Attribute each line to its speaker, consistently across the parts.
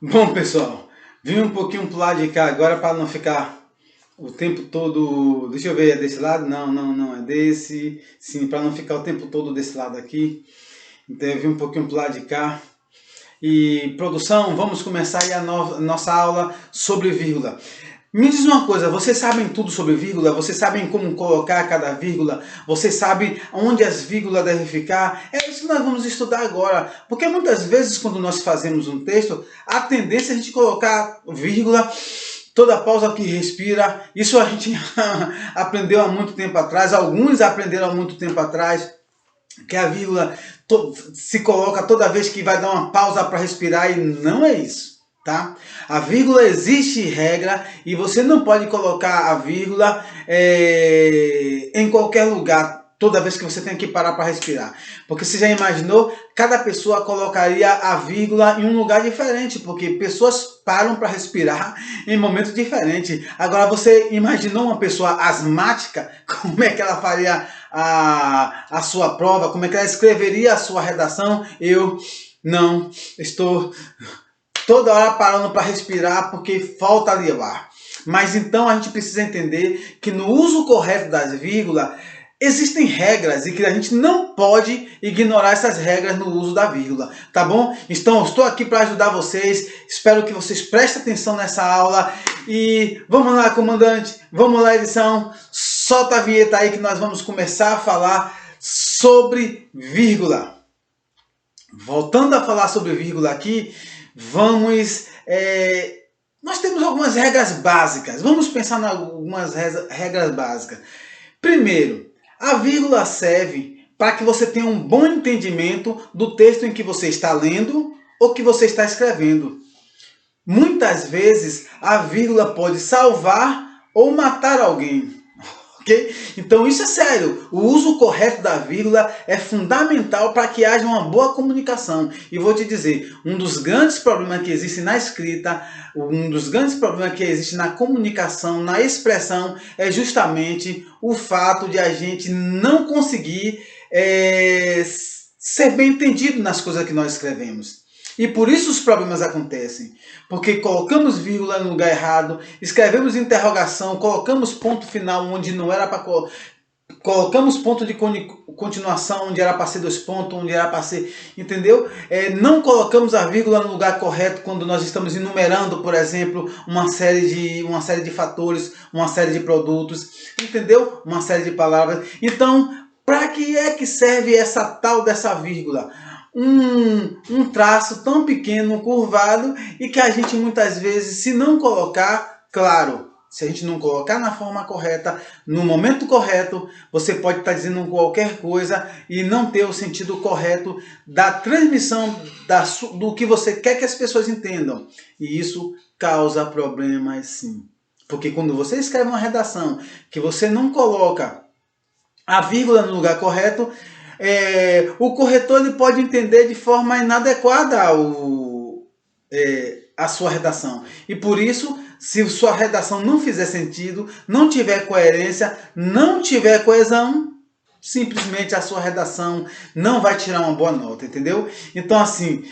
Speaker 1: Bom, pessoal, vim um pouquinho pro lado de cá agora para não ficar o tempo todo. Deixa eu ver, é desse lado? Não, não, não, é desse. Sim, para não ficar o tempo todo desse lado aqui. Então eu vim um pouquinho pro lado de cá. E produção, vamos começar aí a nossa aula sobre vírgula. Me diz uma coisa, vocês sabem tudo sobre vírgula? Vocês sabem como colocar cada vírgula? Vocês sabem onde as vírgulas devem ficar? É isso que nós vamos estudar agora. Porque muitas vezes quando nós fazemos um texto, a tendência é a gente colocar vírgula, toda pausa que respira. Isso a gente aprendeu há muito tempo atrás, alguns aprenderam há muito tempo atrás, que a vírgula se coloca toda vez que vai dar uma pausa para respirar, e não é isso. Tá? A vírgula existe regra e você não pode colocar a vírgula em qualquer lugar toda vez que você tem que parar para respirar. Porque você já imaginou, cada pessoa colocaria a vírgula em um lugar diferente, porque pessoas param para respirar em momentos diferentes. Agora você imaginou uma pessoa asmática, como é que ela faria a sua prova, como é que ela escreveria a sua redação? Eu não estou toda hora parando para respirar porque falta ali o ar. Mas então a gente precisa entender que no uso correto das vírgulas existem regras e que a gente não pode ignorar essas regras no uso da vírgula, tá bom? Então eu estou aqui para ajudar vocês, espero que vocês prestem atenção nessa aula e vamos lá, comandante, vamos lá, edição, solta a vinheta aí que nós vamos começar a falar sobre vírgula. Voltando a falar sobre vírgula aqui, nós temos algumas regras básicas. Vamos pensar em algumas regras básicas. Primeiro, a vírgula serve para que você tenha um bom entendimento do texto em que você está lendo ou que você está escrevendo. Muitas vezes, a vírgula pode salvar ou matar alguém. Okay? Então isso é sério, o uso correto da vírgula é fundamental para que haja uma boa comunicação. E vou te dizer, um dos grandes problemas que existe na escrita, um dos grandes problemas que existe na comunicação, na expressão, é justamente o fato de a gente não conseguir ser bem entendido nas coisas que nós escrevemos. E por isso os problemas acontecem. Porque colocamos vírgula no lugar errado, escrevemos interrogação, colocamos ponto final onde não era para colocamos ponto de continuação onde era para ser 2 pontos, onde era para ser, entendeu? Não colocamos a vírgula no lugar correto quando nós estamos enumerando, por exemplo, uma série de fatores, uma série de produtos, entendeu? Uma série de palavras. Então, para que é que serve essa tal dessa vírgula? Um traço tão pequeno, curvado, e que a gente muitas vezes, se não colocar, claro, se a gente não colocar na forma correta, no momento correto, você pode estar dizendo qualquer coisa e não ter o sentido correto da transmissão do que você quer que as pessoas entendam. E isso causa problemas, sim. Porque quando você escreve uma redação que você não coloca a vírgula no lugar correto, o corretor ele pode entender de forma inadequada a sua redação. E por isso, se sua redação não fizer sentido, não tiver coerência, não tiver coesão, simplesmente a sua redação não vai tirar uma boa nota, entendeu? Então assim,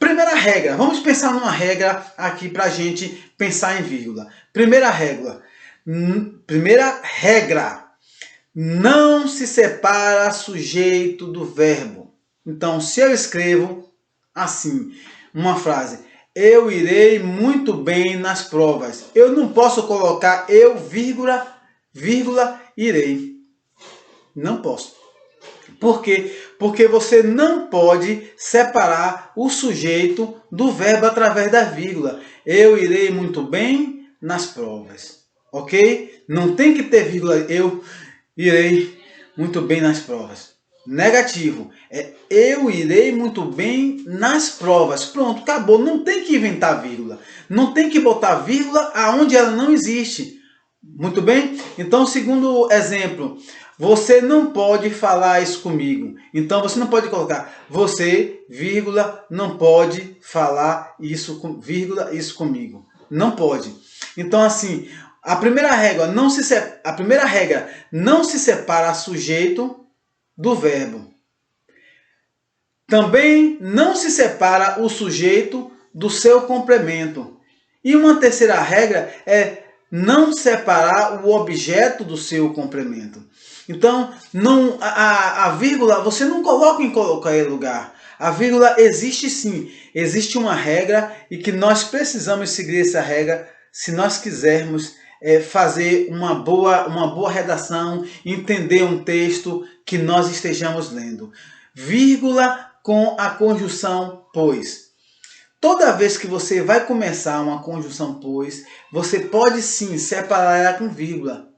Speaker 1: primeira regra, vamos pensar numa regra aqui para a gente pensar em vírgula. Primeira regra, não se separa sujeito do verbo. Então, se eu escrevo assim, uma frase, eu irei muito bem nas provas, eu não posso colocar eu, vírgula, irei. Não posso. Por quê? Porque você não pode separar o sujeito do verbo através da vírgula. Eu irei muito bem nas provas. Ok? Não tem que ter vírgula, eu irei muito bem nas provas. Negativo. Eu irei muito bem nas provas. Pronto, acabou. Não tem que inventar vírgula. Não tem que botar vírgula aonde ela não existe. Muito bem? Então, segundo exemplo, você não pode falar isso comigo. Então, você não pode colocar você, vírgula, não pode falar isso, vírgula, isso comigo. Não pode. Então, assim, a primeira regra, não se separa sujeito do verbo. Também não se separa o sujeito do seu complemento. E uma terceira regra é não separar o objeto do seu complemento. Então, a vírgula você não coloca em qualquer lugar. A vírgula existe sim. Existe uma regra e que nós precisamos seguir essa regra se nós quisermos fazer uma boa redação, entender um texto que nós estejamos lendo. Vírgula com a conjunção pois. Toda vez que você vai começar uma conjunção pois, você pode sim separar ela com vírgula.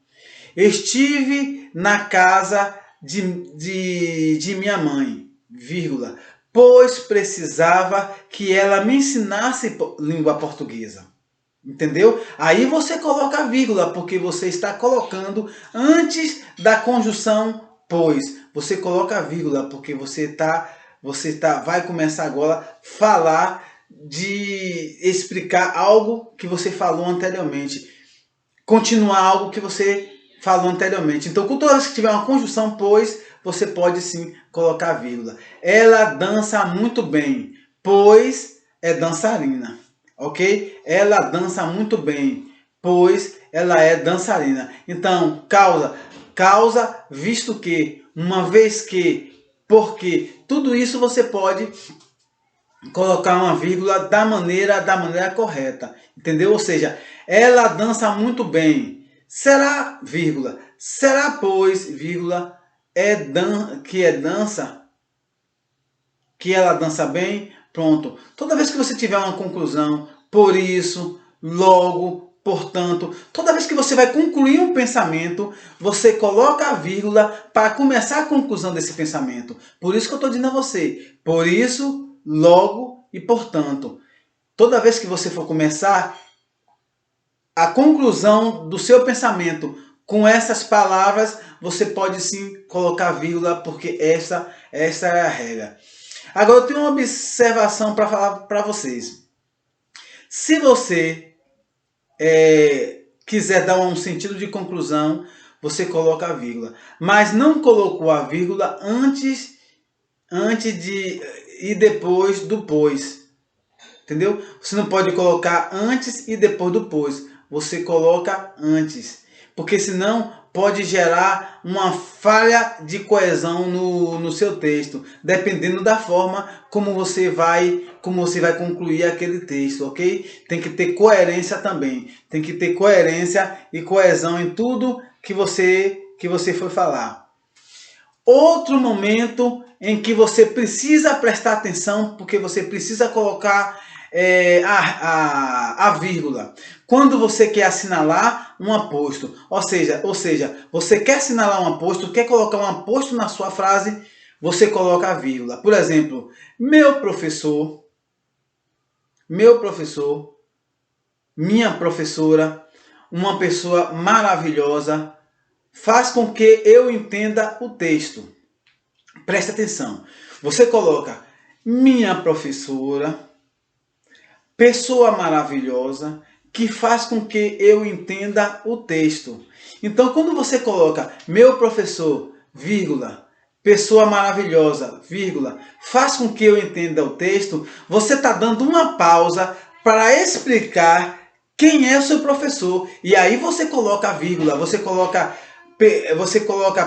Speaker 1: Estive na casa de minha mãe, vírgula, pois precisava que ela me ensinasse língua portuguesa. Entendeu? Aí você coloca a vírgula, porque você está colocando antes da conjunção pois. Você coloca a vírgula, porque vai começar agora a falar de explicar algo que você falou anteriormente. Continuar algo que você falou anteriormente. Então, toda vez que tiver uma conjunção pois, você pode sim colocar a vírgula. Ela dança muito bem, pois é dançarina. Ok? Ela dança muito bem, pois ela é dançarina. Então, causa, visto que, uma vez que, porque, tudo isso você pode colocar uma vírgula da maneira correta. Entendeu? Ou seja, ela dança muito bem. Será, vírgula, será, pois, vírgula, que ela dança bem? Pronto. Toda vez que você tiver uma conclusão, por isso, logo, portanto, toda vez que você vai concluir um pensamento, você coloca a vírgula para começar a conclusão desse pensamento. Por isso que eu estou dizendo a você, por isso, logo e portanto. Toda vez que você for começar a conclusão do seu pensamento com essas palavras, você pode sim colocar vírgula, porque essa é a regra. Agora eu tenho uma observação para falar para vocês. Se você quiser dar um sentido de conclusão, você coloca a vírgula. Mas não colocou a vírgula antes de e depois do pois. Entendeu? Você não pode colocar antes e depois do pois. Você coloca antes. Porque senão pode gerar uma falha de coesão no seu texto, dependendo da forma como você vai concluir aquele texto, ok? Tem que ter coerência também. Tem que ter coerência e coesão em tudo que você for falar. Outro momento em que você precisa prestar atenção, porque você precisa colocar a vírgula. Quando você quer assinalar um aposto, ou seja, você quer assinalar um aposto, quer colocar um aposto na sua frase, você coloca a vírgula. Por exemplo, meu professor, minha professora, uma pessoa maravilhosa, faz com que eu entenda o texto. Preste atenção. Você coloca minha professora, pessoa maravilhosa, que faz com que eu entenda o texto. Então, quando você coloca meu professor, vírgula, pessoa maravilhosa, vírgula, faz com que eu entenda o texto, você está dando uma pausa para explicar quem é o seu professor. E aí você coloca a vírgula, você coloca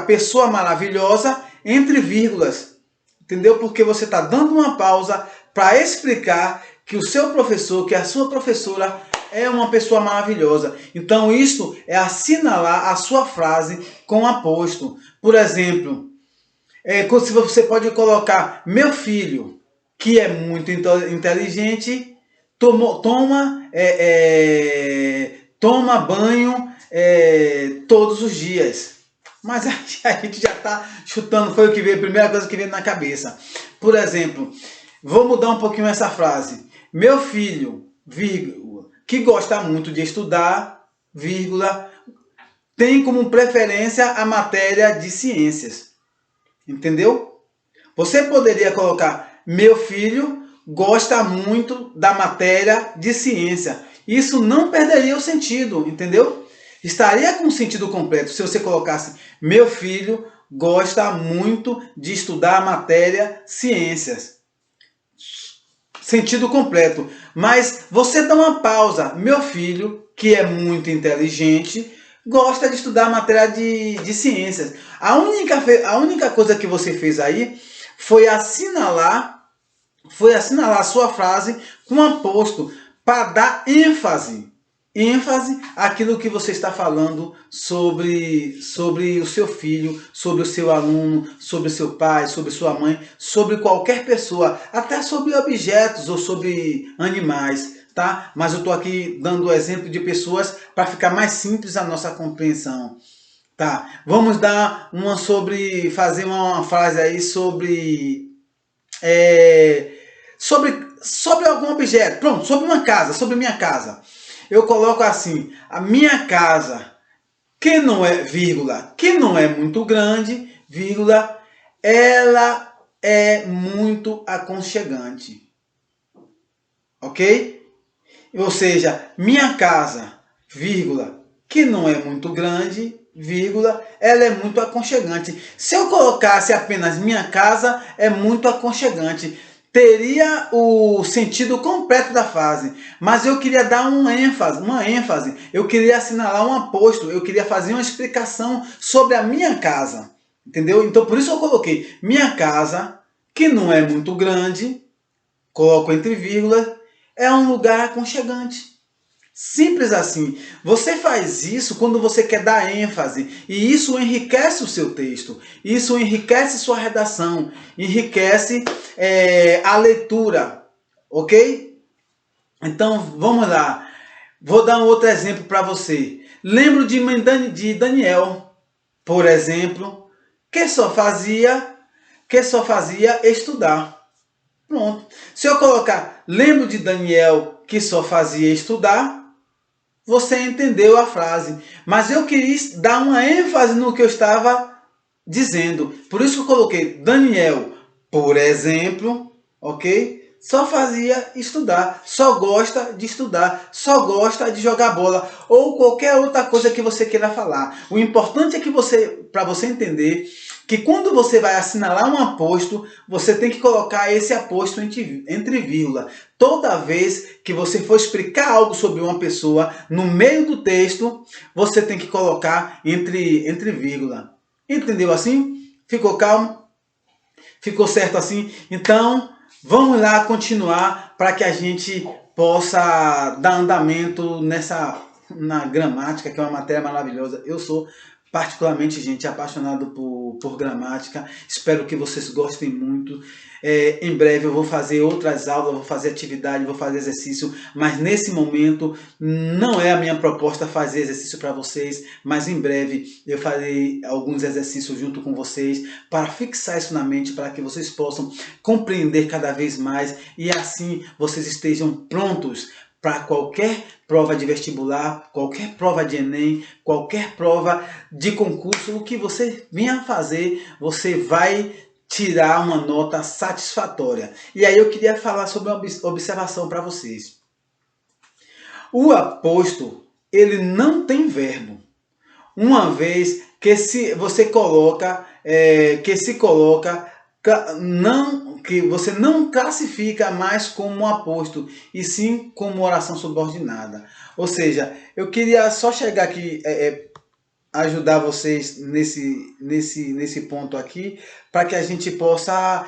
Speaker 1: pessoa maravilhosa entre vírgulas. Entendeu? Porque você está dando uma pausa para explicar que o seu professor, que a sua professora é uma pessoa maravilhosa. Então isso é assinalar a sua frase com aposto. Por exemplo, você pode colocar meu filho, que é muito inteligente, toma banho todos os dias. Mas a gente já está chutando, foi a primeira coisa que veio na cabeça. Por exemplo, vou mudar um pouquinho essa frase. Meu filho, vírgula, que gosta muito de estudar, vírgula, tem como preferência a matéria de ciências. Entendeu? Você poderia colocar, meu filho gosta muito da matéria de ciência. Isso não perderia o sentido, entendeu? Estaria com o sentido completo se você colocasse, meu filho gosta muito de estudar a matéria ciências. sentido completo. Mas você dá uma pausa. Meu filho, que é muito inteligente, gosta de estudar matéria de ciências. A única coisa que você fez aí foi assinalar a sua frase com um aposto para dar ênfase àquilo que você está falando sobre o seu filho, sobre o seu aluno, sobre o seu pai, sobre sua mãe, sobre qualquer pessoa, até sobre objetos ou sobre animais, tá? Mas eu estou aqui dando o exemplo de pessoas para ficar mais simples a nossa compreensão. Tá, vamos dar fazer uma frase aí é, sobre algum objeto. Pronto, sobre minha casa. Eu coloco assim, a minha casa, que não é muito grande, vírgula, ela é muito aconchegante. Ok? Ou seja, minha casa, vírgula, que não é muito grande, vírgula, ela é muito aconchegante. Se eu colocasse apenas minha casa é muito aconchegante, teria o sentido completo da frase, mas eu queria dar uma ênfase, eu queria assinalar um aposto, eu queria fazer uma explicação sobre a minha casa, entendeu? Então por isso eu coloquei minha casa, que não é muito grande, coloco entre vírgulas, é um lugar aconchegante. Simples assim. Você faz isso quando você quer dar ênfase. E isso enriquece o seu texto. Isso enriquece sua redação. Enriquece a leitura. Ok? Então, vamos lá. Vou dar um outro exemplo para você. Lembro de Daniel, por exemplo, que só fazia estudar. Pronto. Se eu colocar, lembro de Daniel que só fazia estudar, você entendeu a frase. Mas eu queria dar uma ênfase no que eu estava dizendo. Por isso que eu coloquei Daniel, por exemplo, ok? Só fazia estudar, só gosta de estudar, só gosta de jogar bola ou qualquer outra coisa que você queira falar. O importante é que para você entender que quando você vai assinalar um aposto, você tem que colocar esse aposto entre vírgula. Toda vez que você for explicar algo sobre uma pessoa, no meio do texto, você tem que colocar entre vírgula. Entendeu assim? Ficou calmo? Ficou certo assim? Então, vamos lá continuar para que a gente possa dar andamento na gramática, que é uma matéria maravilhosa. Eu sou particularmente, gente, apaixonado por gramática. Espero que vocês gostem muito. Em breve eu vou fazer outras aulas, vou fazer atividade, vou fazer exercício, mas nesse momento não é a minha proposta fazer exercício para vocês, mas em breve eu farei alguns exercícios junto com vocês para fixar isso na mente, para que vocês possam compreender cada vez mais e assim vocês estejam prontos para qualquer prova de vestibular, qualquer prova de Enem, qualquer prova de concurso, o que você venha fazer, você vai tirar uma nota satisfatória. E aí eu queria falar sobre uma observação para vocês. O aposto, ele não tem verbo. Uma vez que você coloca, que você não classifica mais como um aposto, e sim como oração subordinada. Ou seja, eu queria só chegar aqui, ajudar vocês nesse ponto aqui, para que a gente possa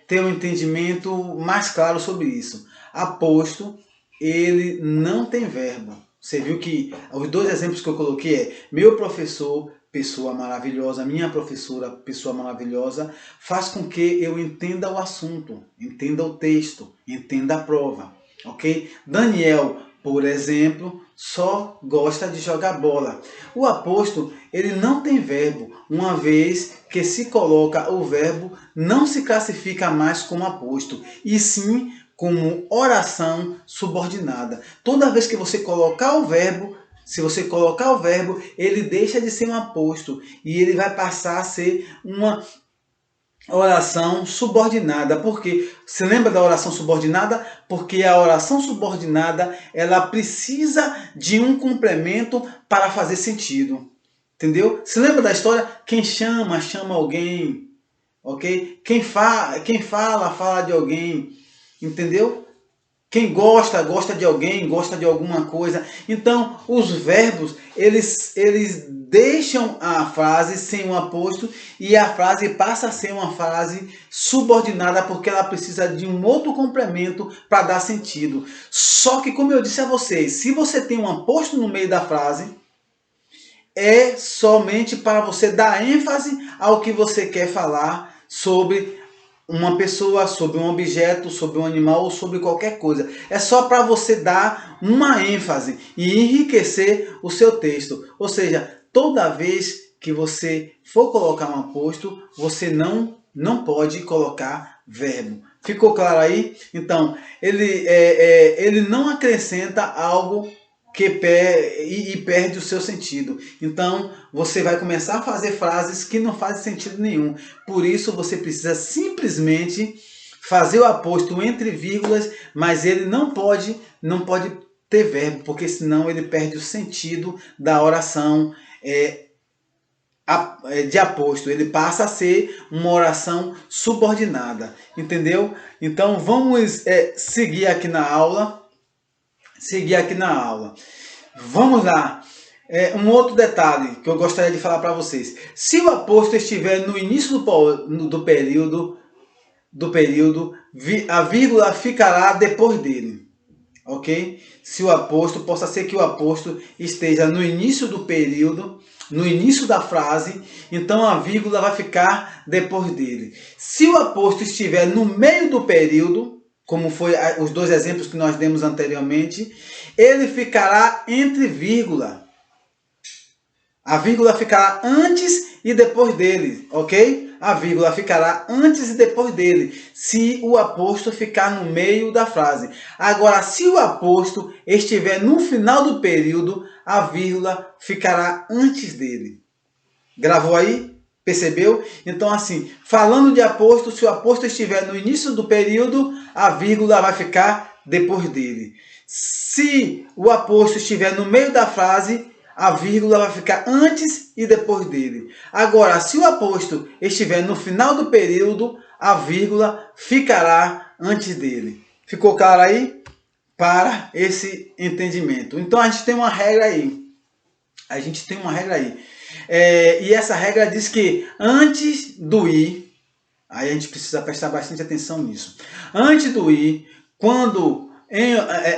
Speaker 1: ter um entendimento mais claro sobre isso. Aposto, ele não tem verbo. Você viu que os dois exemplos que eu coloquei é meu professor, pessoa maravilhosa, minha professora, pessoa maravilhosa, faz com que eu entenda o assunto, entenda o texto, entenda a prova, ok? Daniel, por exemplo, só gosta de jogar bola. O aposto, ele não tem verbo, uma vez que se coloca o verbo, não se classifica mais como aposto, e sim como oração subordinada. Toda vez que você colocar o verbo, se você colocar o verbo, ele deixa de ser um aposto e ele vai passar a ser uma oração subordinada. Por quê? Você lembra da oração subordinada? Porque a oração subordinada, ela precisa de um complemento para fazer sentido. Entendeu? Você lembra da história? Quem chama, chama alguém. Ok? Quem fala de alguém. entendeu? Quem gosta, gosta de alguém, gosta de alguma coisa. Então, os verbos, eles deixam a frase sem um aposto e a frase passa a ser uma frase subordinada porque ela precisa de um outro complemento para dar sentido. Só que, como eu disse a vocês, se você tem um aposto no meio da frase, é somente para você dar ênfase ao que você quer falar sobre uma pessoa, sobre um objeto, sobre um animal ou sobre qualquer coisa. É só para você dar uma ênfase e enriquecer o seu texto. Ou seja, toda vez que você for colocar um aposto, você não pode colocar verbo. Ficou claro aí? Então, ele não acrescenta algo que perde o seu sentido. Então, você vai começar a fazer frases que não fazem sentido nenhum. Por isso, você precisa simplesmente fazer o aposto entre vírgulas, mas ele não pode ter verbo, porque senão ele perde o sentido da oração de aposto. Ele passa a ser uma oração subordinada. Entendeu? Então, vamos seguir aqui na aula. Vamos lá. Um outro detalhe que eu gostaria de falar para vocês. Se o aposto estiver no início do período, a vírgula ficará depois dele. Ok? Se o aposto, possa ser que o aposto esteja no início do período, no início da frase, então a vírgula vai ficar depois dele. Se o aposto estiver no meio do período, como foi os dois exemplos que nós demos anteriormente, ele ficará entre vírgula. A vírgula ficará antes e depois dele, ok? A vírgula ficará antes e depois dele, se o aposto ficar no meio da frase. Agora, se o aposto estiver no final do período, a vírgula ficará antes dele. Gravou aí? Percebeu? Então, assim, falando de aposto, se o aposto estiver no início do período, a vírgula vai ficar depois dele. Se o aposto estiver no meio da frase, a vírgula vai ficar antes e depois dele. Agora, se o aposto estiver no final do período, a vírgula ficará antes dele. Ficou claro aí? Para esse entendimento. Então, a gente tem uma regra aí. E essa regra diz que antes do i, aí a gente precisa prestar bastante atenção nisso. Antes do i, quando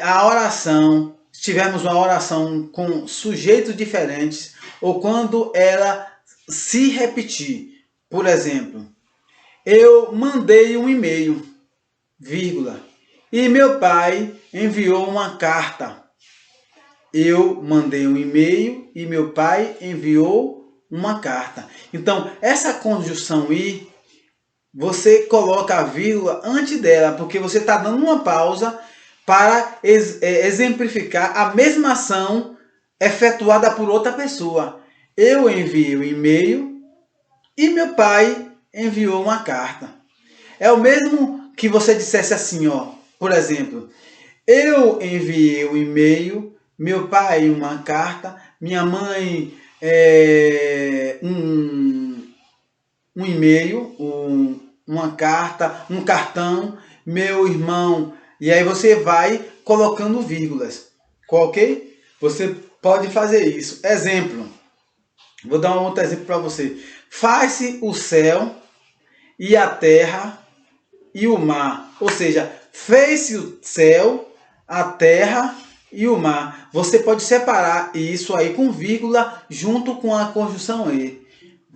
Speaker 1: a oração, tivermos uma oração com sujeitos diferentes, ou quando ela se repetir. Por exemplo, eu mandei um e-mail, vírgula, e meu pai enviou uma carta. Eu mandei um e-mail e meu pai enviou uma carta. Então, essa conjunção i, você coloca a vírgula antes dela, porque você está dando uma pausa para exemplificar a mesma ação efetuada por outra pessoa. Eu enviei um e-mail e meu pai enviou uma carta. É o mesmo que você dissesse assim, ó, por exemplo, eu enviei um e-mail, meu pai uma carta, minha mãe um e-mail, uma carta, um cartão, meu irmão, e aí você vai colocando vírgulas, ok? Você pode fazer isso. Exemplo, vou dar um outro exemplo para você. Faz-se o céu e a terra e o mar, ou seja, fez-se o céu, a terra e o mar. Você pode separar isso aí com vírgula junto com a conjunção e.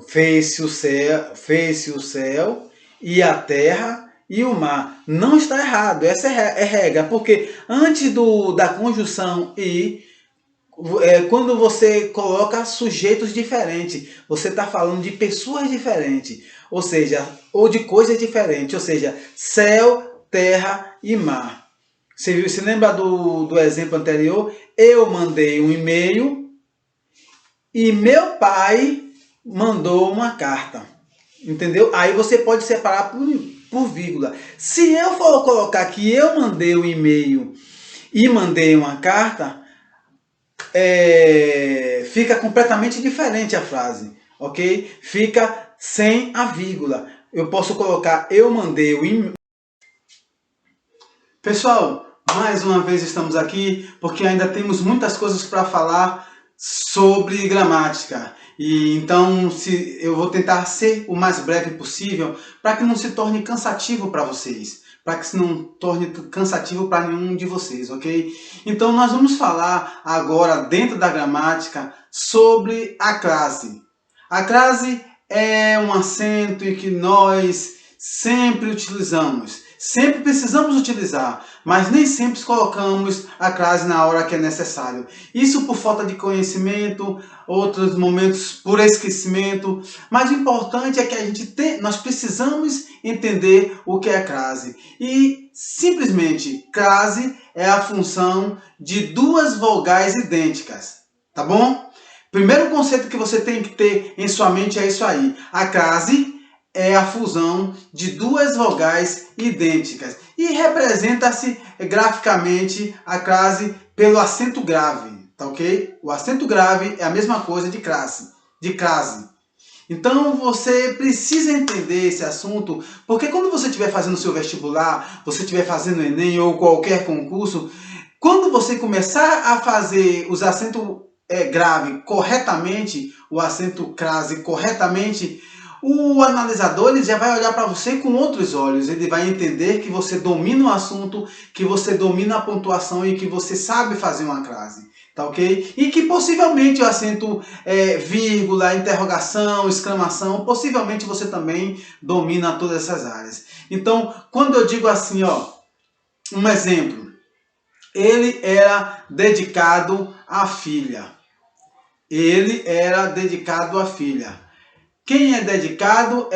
Speaker 1: Fez-se o céu e a terra e o mar. Não está errado, essa é regra, porque antes da conjunção e, quando você coloca sujeitos diferentes, você está falando de pessoas diferentes, ou seja, ou de coisas diferentes, ou seja, céu, terra e mar. Você se lembra do exemplo anterior? Eu mandei um e-mail e meu pai mandou uma carta. Entendeu? Aí você pode separar por vírgula. Se eu for colocar que eu mandei um e-mail e mandei uma carta, fica completamente diferente a frase, ok? Fica sem a vírgula. Eu posso colocar eu mandei o e-mail. Pessoal, mais uma vez estamos aqui porque ainda temos muitas coisas para falar sobre gramática. E então eu vou tentar ser o mais breve possível para que não se torne cansativo para vocês, para que não torne cansativo para nenhum de vocês, ok? Então nós vamos falar agora dentro da gramática sobre a crase. A crase é um acento em que nós sempre utilizamos. Sempre precisamos utilizar, mas nem sempre colocamos a crase na hora que é necessário. Isso por falta de conhecimento, outros momentos por esquecimento. Mas o importante é que nós precisamos entender o que é crase. E simplesmente, crase é a função de duas vogais idênticas, tá bom? Primeiro conceito que você tem que ter em sua mente é isso aí. A crase é a fusão de duas vogais idênticas e representa-se graficamente a crase pelo acento grave, tá ok? O acento grave é a mesma coisa de crase. Então você precisa entender esse assunto, porque quando você estiver fazendo o seu vestibular, você estiver fazendo o Enem ou qualquer concurso, quando você começar a fazer os acentos grave corretamente, o acento crase corretamente, o analisador ele já vai olhar para você com outros olhos. Ele vai entender que você domina o assunto, que você domina a pontuação e que você sabe fazer uma crase. Tá ok? E que possivelmente o acento vírgula, interrogação, exclamação, possivelmente você também domina todas essas áreas. Então, quando eu digo assim, ó, um exemplo. Ele era dedicado à filha. Ele era dedicado à filha. Quem é dedicado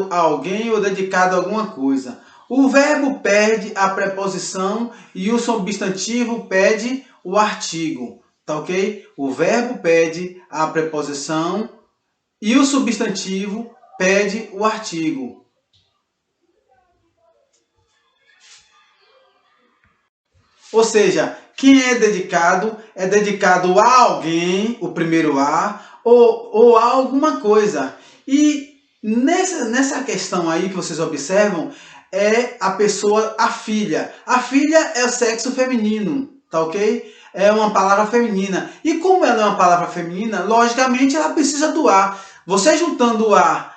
Speaker 1: a alguém ou dedicado a alguma coisa. O verbo perde a preposição e o substantivo pede o artigo, tá ok? O verbo pede a preposição e o substantivo pede o artigo. Ou seja, quem é dedicado a alguém, o primeiro a, ou a alguma coisa. E nessa questão aí que vocês observam, é a pessoa, a filha. A filha é o sexo feminino, tá ok? É uma palavra feminina. E como ela é uma palavra feminina, logicamente ela precisa do a. Você juntando o a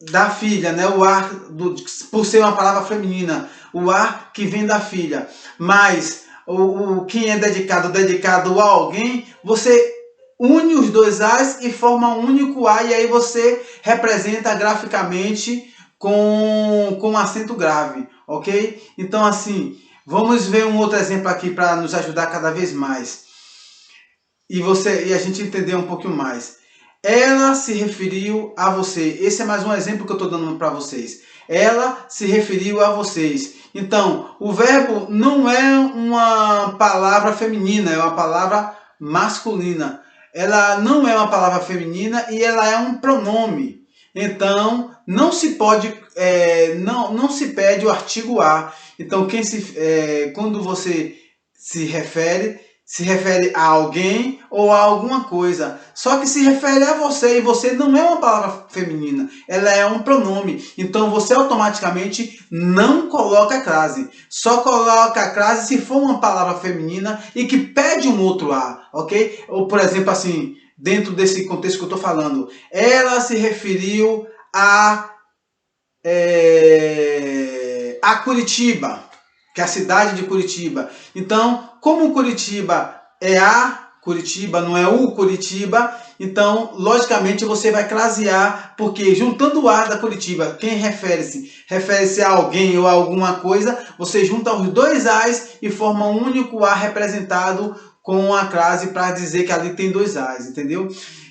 Speaker 1: da filha, né? O a, por ser uma palavra feminina, o a que vem da filha, mas quem é dedicado a alguém, você une os dois as e forma um único a, e aí você representa graficamente com acento grave, ok? Então assim, vamos ver um outro exemplo aqui para nos ajudar cada vez mais e a gente entender um pouquinho mais. Ela se referiu a você. Esse é mais um exemplo que eu estou dando para vocês. Ela se referiu a vocês. Então, o verbo não é uma palavra feminina, é uma palavra masculina. Ela não é uma palavra feminina e ela é um pronome. Então, não se pode, não se pede o artigo a. Então, quando você se refere a alguém ou a alguma coisa. Só que se refere a você, e você não é uma palavra feminina, ela é um pronome. Então você automaticamente não coloca a crase. Só coloca a crase se for uma palavra feminina e que pede um outro a, ok? Ou por exemplo assim, dentro desse contexto que eu estou falando, ela se referiu a Curitiba, que é a cidade de Curitiba. Então, como Curitiba é a Curitiba, não é o Curitiba, então, logicamente, você vai crasear, porque juntando o a da Curitiba, quem refere-se a alguém ou a alguma coisa, você junta os dois as e forma um único a representado com a crase para dizer que ali tem dois as, entendeu?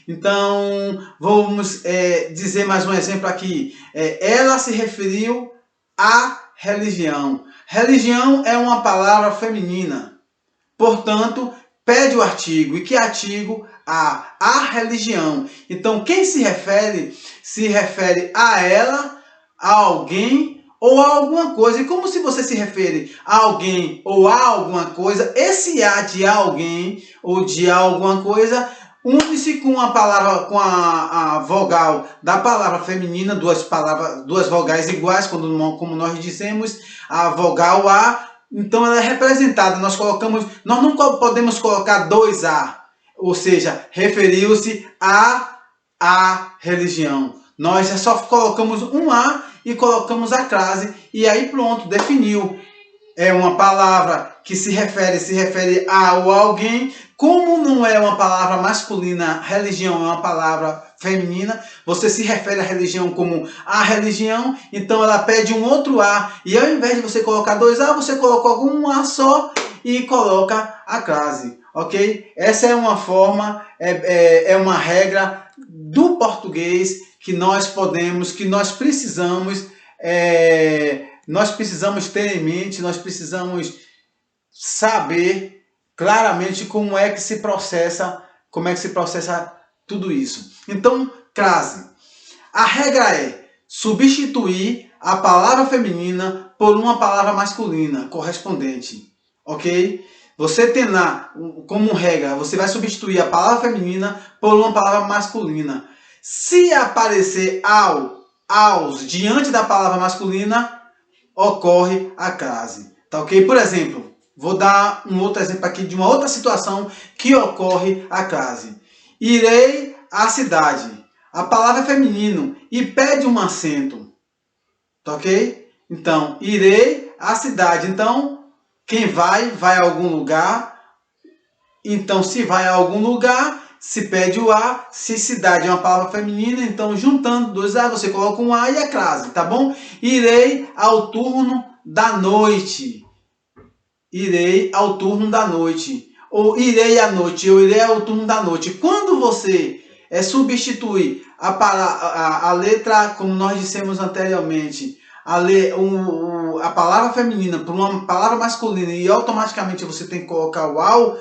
Speaker 1: Então, vamos dizer mais um exemplo aqui. Ela se referiu à religião. Religião é uma palavra feminina. Portanto, pede o artigo. E que artigo? A religião. Então, quem se refere a ela, a alguém ou a alguma coisa. E como se você se refere a alguém ou a alguma coisa, esse a de alguém ou de alguma coisa, une-se com a palavra, com a vogal da palavra feminina, duas vogais iguais, como nós dissemos, a vogal A, então ela é representada. Nós não podemos colocar dois A, ou seja, referiu-se a religião. Nós só colocamos um A e colocamos a crase, e aí pronto, definiu. É uma palavra que se refere a ou alguém. Como não é uma palavra masculina, religião é uma palavra feminina, você se refere à religião como a religião, então ela pede um outro A, e ao invés de você colocar dois A, você coloca um A só e coloca a crase, ok? Essa é uma forma, é uma regra do português que nós precisamos ter em mente, nós precisamos saber claramente como é que se processa tudo isso. Então, crase. A regra é substituir a palavra feminina por uma palavra masculina correspondente, ok? Você tem lá, como regra, você vai substituir a palavra feminina por uma palavra masculina. Se aparecer aos diante da palavra masculina, ocorre a crase, tá ok? Por exemplo, vou dar um outro exemplo aqui de uma outra situação que ocorre a crase. Irei à cidade. A palavra é feminino e pede um acento, tá ok? Então, irei à cidade. Então, quem vai a algum lugar. Então, se vai a algum lugar, se pede o A. Se cidade é uma palavra feminina, então juntando dois A, você coloca um A e a crase, tá bom? Irei ao turno da noite. Irei ao turno da noite. Ou irei à noite, eu irei ao turno da noite. Quando você substitui a letra, como nós dissemos anteriormente, a palavra feminina por uma palavra masculina e automaticamente você tem que colocar o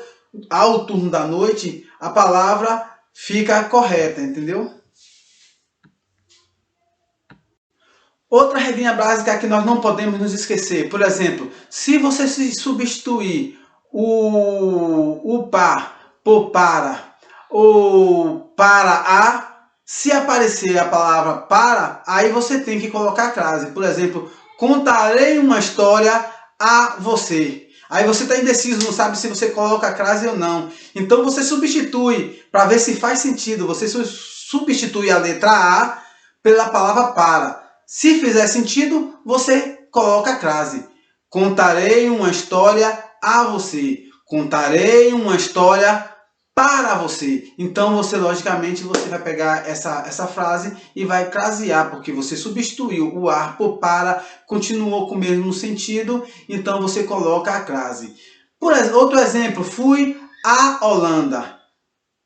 Speaker 1: ao turno da noite, a palavra fica correta, entendeu? Outra regrinha básica que nós não podemos nos esquecer, por exemplo, se você substituir o por para ou para a, se aparecer a palavra para, aí você tem que colocar a crase. Por exemplo, contarei uma história a você. Aí você está indeciso, não sabe se você coloca a crase ou não. Então você substitui, para ver se faz sentido, você substitui a letra A pela palavra para. Se fizer sentido, você coloca a crase. Contarei uma história a você. Contarei uma história para você. Então, logicamente, você vai pegar essa frase e vai crasear, porque você substituiu o ar por para, continuou com o mesmo sentido, então você coloca a crase. Outro exemplo, fui à Holanda.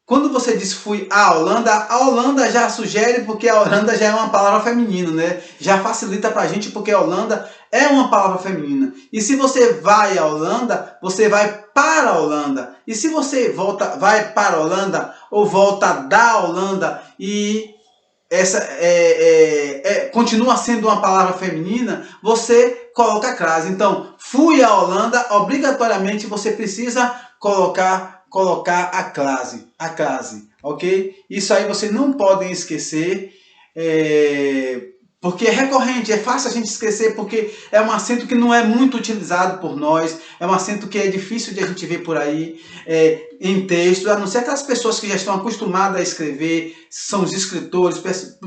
Speaker 1: Quando você diz fui à Holanda, a Holanda já sugere, porque a Holanda já é uma palavra feminina, né? Já facilita pra gente, porque a Holanda é uma palavra feminina. E se você vai à Holanda, você vai para a Holanda. E se você vai para a Holanda ou volta da Holanda e essa continua sendo uma palavra feminina, você coloca a crase. Então, fui à Holanda, obrigatoriamente você precisa colocar a crase, ok? Isso aí vocês não podem esquecer, porque é recorrente, é fácil a gente esquecer, porque é um acento que não é muito utilizado por nós, é um acento que é difícil de a gente ver por aí, em texto, a não ser aquelas pessoas que já estão acostumadas a escrever, são os escritores,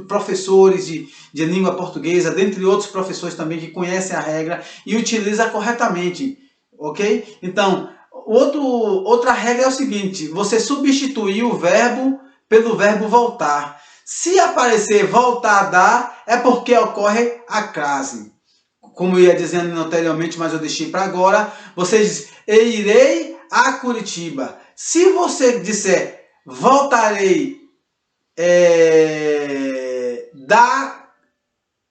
Speaker 1: professores de língua portuguesa, dentre outros professores também que conhecem a regra e utilizam corretamente, ok? Então, outra regra é o seguinte, você substituir o verbo pelo verbo voltar. Se aparecer voltar a dar, é porque ocorre a crase. Como eu ia dizendo anteriormente, mas eu deixei para agora, você diz, irei a Curitiba. Se você disser, voltarei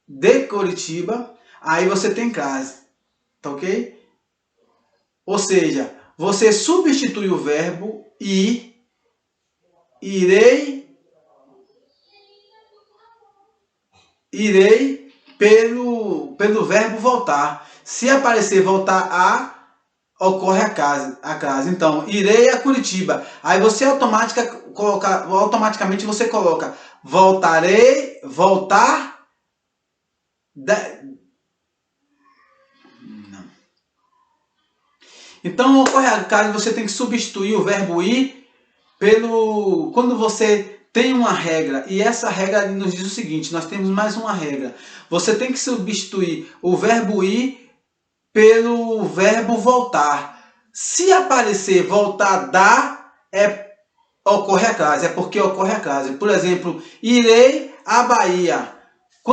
Speaker 1: de Curitiba, aí você tem crase, tá ok? Ou seja, você substitui o verbo irei pelo verbo voltar. Se aparecer voltar a, ocorre a crase. Então, irei a Curitiba. Aí você automaticamente você coloca voltarei, voltar. Não. Então, ocorre a crase, você tem que substituir o verbo ir pelo. Quando você tem uma regra, e essa regra nos diz o seguinte: nós temos mais uma regra. Você tem que substituir o verbo ir pelo verbo voltar. Se aparecer voltar dar, ocorre a crase, é porque ocorre a crase. Por exemplo, irei à Bahia.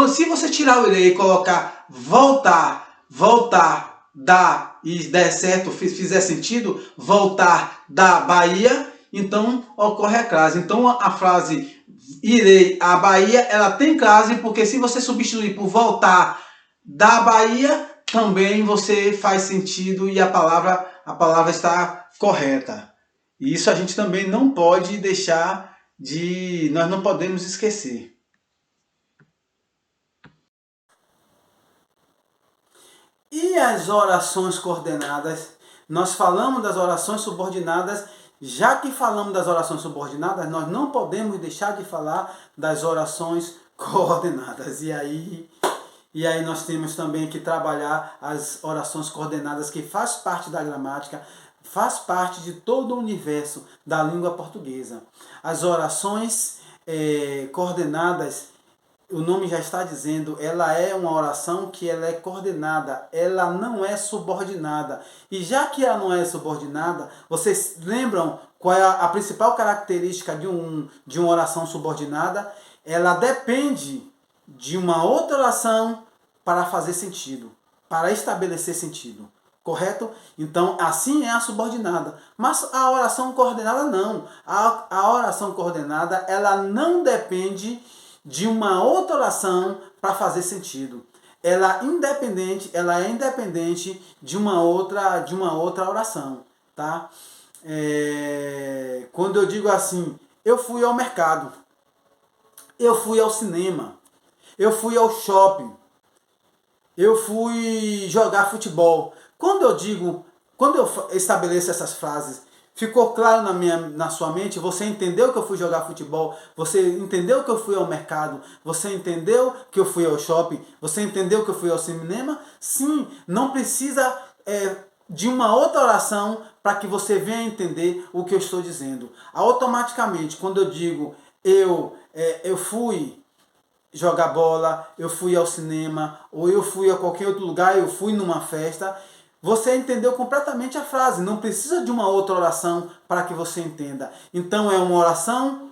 Speaker 1: Se você tirar o irei e colocar voltar, voltar, dar e der certo, fizer sentido, voltar da Bahia, então ocorre a crase. Então a frase irei à Bahia, ela tem crase, porque se você substituir por voltar da Bahia, também você faz sentido e a palavra está correta. E isso a gente também não pode deixar nós não podemos esquecer. E as orações coordenadas? Nós falamos das orações subordinadas. Já que falamos das orações subordinadas, nós não podemos deixar de falar das orações coordenadas. E aí nós temos também que trabalhar as orações coordenadas, que faz parte da gramática, faz parte de todo o universo da língua portuguesa. As orações coordenadas, o nome já está dizendo, ela é uma oração que ela é coordenada, ela não é subordinada. E já que ela não é subordinada, vocês lembram qual é a principal característica de uma oração subordinada? Ela depende de uma outra oração para fazer sentido, para estabelecer sentido. Correto? Então, assim é a subordinada. Mas a oração coordenada não. A oração coordenada, ela não depende de uma outra oração para fazer sentido. Ela é independente de uma outra oração, tá? Quando eu digo assim, eu fui ao mercado, eu fui ao cinema, eu fui ao shopping, eu fui jogar futebol. Quando eu estabeleço essas frases, ficou claro na sua mente? Você entendeu que eu fui jogar futebol? Você entendeu que eu fui ao mercado? Você entendeu que eu fui ao shopping? Você entendeu que eu fui ao cinema? Sim, não precisa de uma outra oração para que você venha entender o que eu estou dizendo. Automaticamente, quando eu digo eu fui jogar bola, eu fui ao cinema, ou eu fui a qualquer outro lugar, eu fui numa festa, você entendeu completamente a frase. Não precisa de uma outra oração para que você entenda. Então é uma oração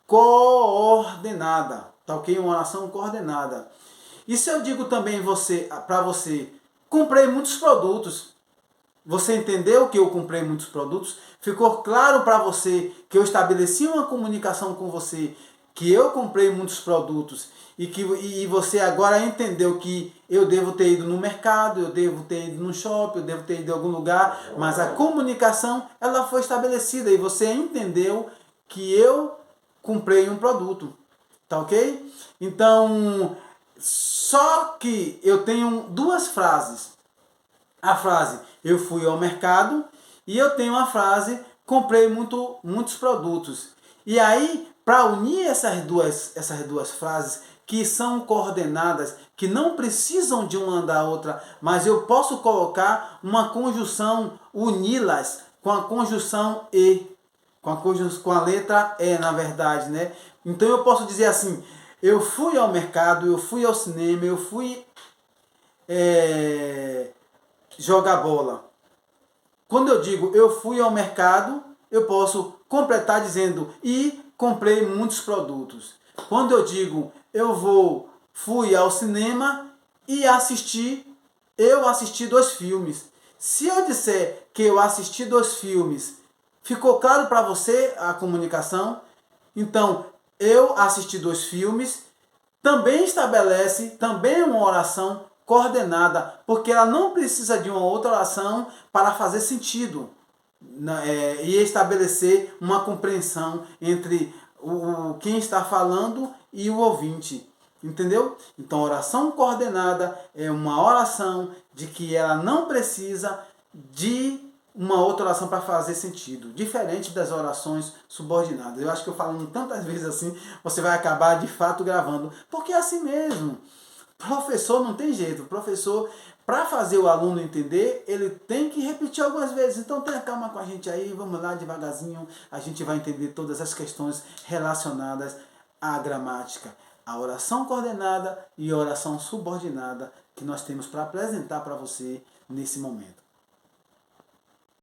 Speaker 1: coordenada, tá ok? Uma oração coordenada. E se eu digo também para você, comprei muitos produtos, você entendeu que eu comprei muitos produtos? Ficou claro para você que eu estabeleci uma comunicação com você, que eu comprei muitos produtos e você agora entendeu que eu devo ter ido no mercado, eu devo ter ido no shopping, eu devo ter ido em algum lugar, mas a comunicação ela foi estabelecida e você entendeu que eu comprei um produto, tá ok? Então, só que eu tenho duas frases. A frase eu fui ao mercado e eu tenho a frase comprei muitos produtos. E aí, para unir essas duas frases que são coordenadas, que não precisam de uma da outra, mas eu posso colocar uma conjunção, uni-las com a conjunção e, com a letra E, na verdade, né? Então eu posso dizer assim, eu fui ao mercado, eu fui ao cinema, eu fui jogar bola. Quando eu digo eu fui ao mercado, eu posso completar dizendo e comprei muitos produtos. Quando eu digo fui ao cinema e eu assisti 2 filmes. Se eu disser que eu assisti 2 filmes, ficou claro para você a comunicação? Então, eu assisti 2 filmes, também estabelece, também é uma oração coordenada, porque ela não precisa de uma outra oração para fazer sentido e estabelecer uma compreensão entre quem está falando e o ouvinte. Entendeu? Então, oração coordenada é uma oração de que ela não precisa de uma outra oração para fazer sentido, diferente das orações subordinadas. Eu acho que eu falando tantas vezes assim, você vai acabar de fato gravando, porque é assim mesmo. Professor não tem jeito, professor, para fazer o aluno entender, ele tem que repetir algumas vezes. Então tenha calma com a gente aí, vamos lá devagarzinho, a gente vai entender todas as questões relacionadas à gramática, a oração coordenada e a oração subordinada que nós temos para apresentar para você nesse momento.